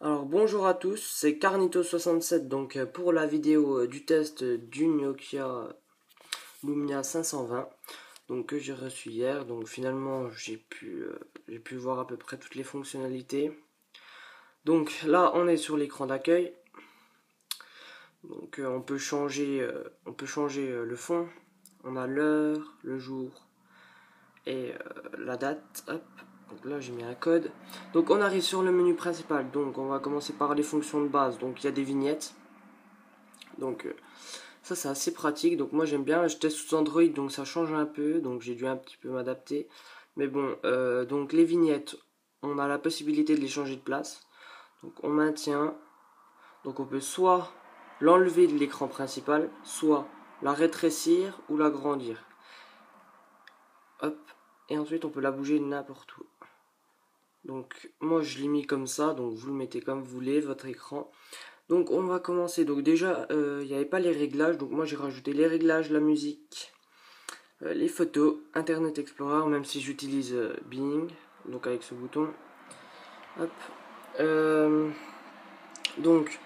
Alors bonjour à tous, c'est Carnito67 donc pour la vidéo du test du Nokia Lumia 520 donc que j'ai reçu hier. Donc finalement j'ai pu voir à peu près toutes les fonctionnalités. Donc là on est sur l'écran d'accueil. Donc on peut changer le fond. On a l'heure, le jour et la date. Hop. Donc là j'ai mis un code. Donc on arrive sur le menu principal. Donc on va commencer par les fonctions de base. Donc il y a des vignettes. Donc ça c'est assez pratique. Donc moi j'aime bien. Je teste sous Android donc ça change un peu. Donc j'ai dû un petit peu m'adapter. Mais bon, donc les vignettes, on a la possibilité de les changer de place. Donc on maintient. Donc on peut soit l'enlever de l'écran principal, soit la rétrécir ou l'agrandir. Hop. Et ensuite on peut la bouger n'importe où. Donc moi je l'ai mis comme ça, donc vous le mettez comme vous voulez, votre écran. Donc on va commencer. Donc déjà il n'y avait pas les réglages, donc moi j'ai rajouté les réglages, la musique, les photos, Internet Explorer, même si j'utilise Bing, donc avec ce bouton. Hop. Donc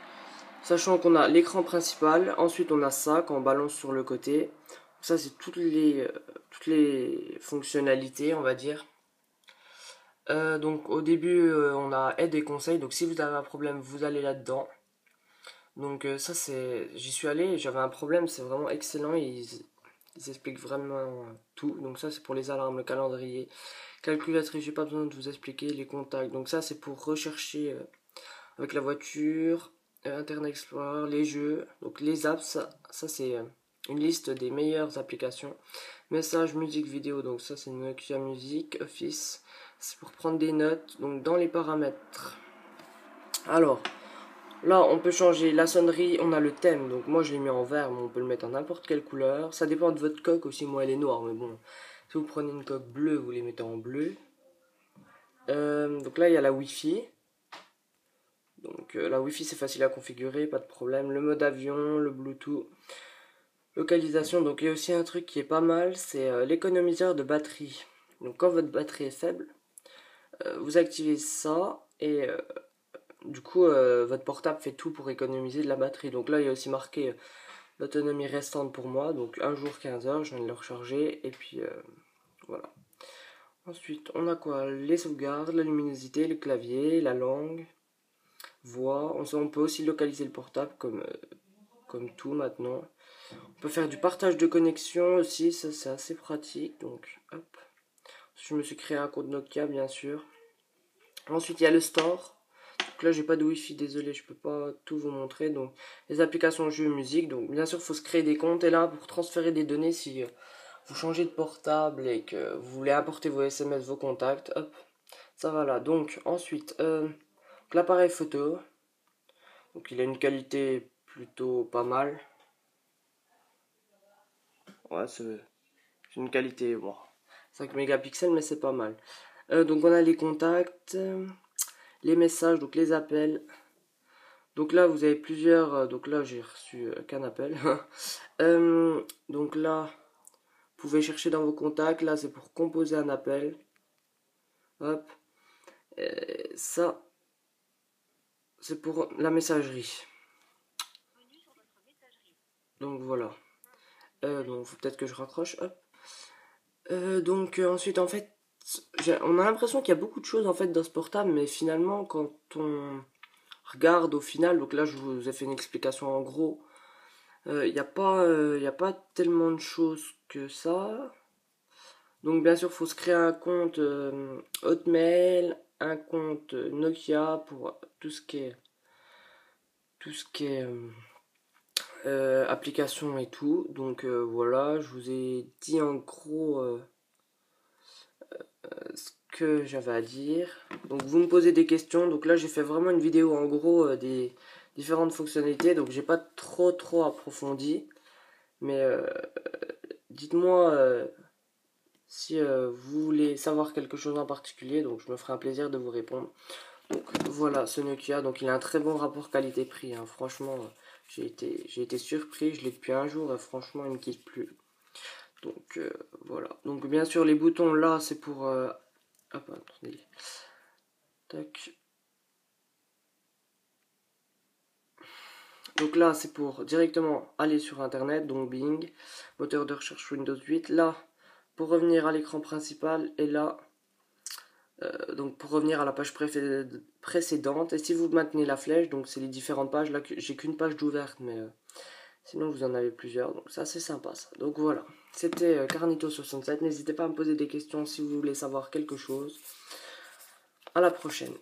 sachant qu'on a l'écran principal, ensuite on a ça quand on balance sur le côté. Ça c'est toutes les fonctionnalités on va dire. Donc au début on a aide et conseils, donc si vous avez un problème vous allez là-dedans. Donc ça c'est, j'y suis allé, j'avais un problème, c'est vraiment excellent, ils expliquent vraiment tout. Donc ça c'est pour les alarmes, le calendrier, calculatrice, j'ai pas besoin de vous expliquer, les contacts. Donc ça c'est pour rechercher avec la voiture, Internet Explorer, les jeux, donc les apps, ça c'est une liste des meilleures applications. Messages, musique, vidéo, donc ça c'est Nokia Music, Office, c'est pour prendre des notes, donc dans les paramètres. Alors, là on peut changer la sonnerie, on a le thème, donc moi je l'ai mis en vert, mais on peut le mettre en n'importe quelle couleur. Ça dépend de votre coque aussi, moi elle est noire, mais bon, si vous prenez une coque bleue, vous les mettez en bleu. Donc là il y a la Wi-Fi. Donc la Wi-Fi c'est facile à configurer, pas de problème. Le mode avion, le Bluetooth. Localisation, donc il y a aussi un truc qui est pas mal, c'est l'économiseur de batterie. Donc quand votre batterie est faible, vous activez ça et du coup votre portable fait tout pour économiser de la batterie. Donc là il y a aussi marqué l'autonomie restante pour moi, donc un jour 15 heures, je viens de le recharger et puis voilà. Ensuite on a quoi? Les sauvegardes, la luminosité, le clavier, la langue, voix. On peut aussi localiser le portable comme tout maintenant. On peut faire du partage de connexion aussi, ça c'est assez pratique. Donc hop, je me suis créé un compte Nokia bien sûr. Ensuite il y a le store. Donc là j'ai pas de wifi, désolé, je peux pas tout vous montrer. Donc les applications jeux musique. Donc bien sûr il faut se créer des comptes. Et là pour transférer des données, si vous changez de portable et que vous voulez importer vos SMS, vos contacts, hop, ça va là. Donc ensuite l'appareil photo. Donc il a une qualité plutôt pas mal. Ouais, c'est une qualité, bon, 5 mégapixels, mais c'est pas mal. Donc on a les contacts, les messages, donc les appels. Donc là vous avez plusieurs, donc là j'ai reçu qu'un appel. Donc là, vous pouvez chercher dans vos contacts, là c'est pour composer un appel. Hop, ça c'est pour la messagerie. Donc voilà. Donc faut peut-être que je raccroche. Hop. Donc ensuite en fait on a l'impression qu'il y a beaucoup de choses en fait dans ce portable, mais finalement quand on regarde au final, donc là je vous ai fait une explication en gros, il n'y a pas tellement de choses que ça. Donc bien sûr il faut se créer un compte Hotmail, un compte Nokia pour tout ce qui est application et tout. Donc voilà, je vous ai dit en gros ce que j'avais à dire. Donc vous me posez des questions. Donc là j'ai fait vraiment une vidéo en gros des différentes fonctionnalités. Donc j'ai pas trop approfondi. Mais dites-moi si vous voulez savoir quelque chose en particulier. Donc je me ferai un plaisir de vous répondre. Donc voilà ce Nokia. Donc il a un très bon rapport qualité-prix, hein. Franchement j'ai été surpris. Je l'ai depuis un jour et franchement il me quitte plus. Donc voilà. Donc bien sûr les boutons là c'est pour... hop, attendez. Tac. Donc là, c'est pour directement aller sur Internet, donc Bing, moteur de recherche Windows 8. Là, pour revenir à l'écran principal, et là, donc pour revenir à la page précédente. Et si vous maintenez la flèche, donc c'est les différentes pages. Là, j'ai qu'une page d'ouverte, mais sinon vous en avez plusieurs. Donc ça, c'est sympa ça. Donc voilà, c'était Carnito67. N'hésitez pas à me poser des questions si vous voulez savoir quelque chose. À la prochaine.